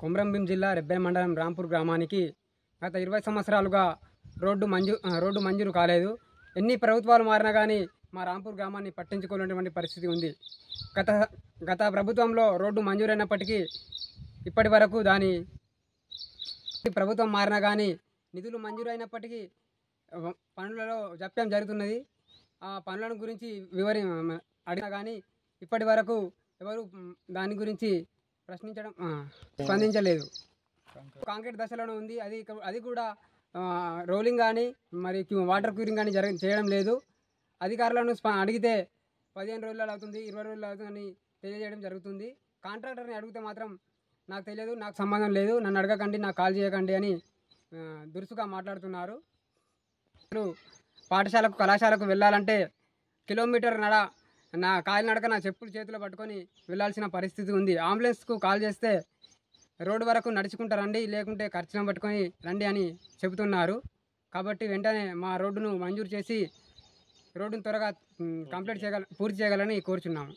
కొమరంభీం జిల్లా రెబ్బెన మండలం రాంపూర్ గ్రామానికి గత 20 సంవత్సరాలుగా రోడ్డు మంజూరు కాలేదు. ఎన్ని ప్రభుత్వాలు మారినా కానీ మా రాంపూర్ గ్రామాన్ని పట్టించుకోలేనటువంటి పరిస్థితి ఉంది. గత ప్రభుత్వంలో రోడ్డు మంజూరైనప్పటికీ ఇప్పటి వరకు దాని ప్రభుత్వం మారినా కానీ నిధులు మంజూరైనప్పటికీ పనులలో జాప్యం జరుగుతున్నది. ఆ పనులను గురించి అడిగినా కానీ ఇప్పటి వరకు ఎవరు దాని గురించి స్పందించలేదు. కాంక్రీట్ దశలోనే ఉంది. అది కూడా రోలింగ్ కానీ మరి వాటర్ క్యూరింగ్ కానీ చేయడం లేదు. అధికారులను అడిగితే 15 రోజులు అవుతుంది, 20 రోజులు అవుతుందని తెలియజేయడం జరుగుతుంది. కాంట్రాక్టర్ని అడిగితే మాత్రం నాకు తెలియదు, నాకు సంబంధం లేదు, నన్ను అడగకండి, నాకు కాల్ చేయకండి అని దురుసుగా మాట్లాడుతున్నారు. పాఠశాలకు కళాశాలకు వెళ్ళాలంటే కిలోమీటర్ కాలినడక నా చెప్పులు చేతిలో పట్టుకొని వెళ్ళాల్సిన పరిస్థితి ఉంది. అంబులెన్స్కు కాల్ చేస్తే రోడ్డు వరకు నడుచుకుంటూ రండి, లేకుంటే ఖర్చును పట్టుకొని రండి అని చెబుతున్నారు. కాబట్టి వెంటనే మా రోడ్డును మంజూరు చేసి రోడ్డును త్వరగా పూర్తి చేయగలని కోరుచున్నాము.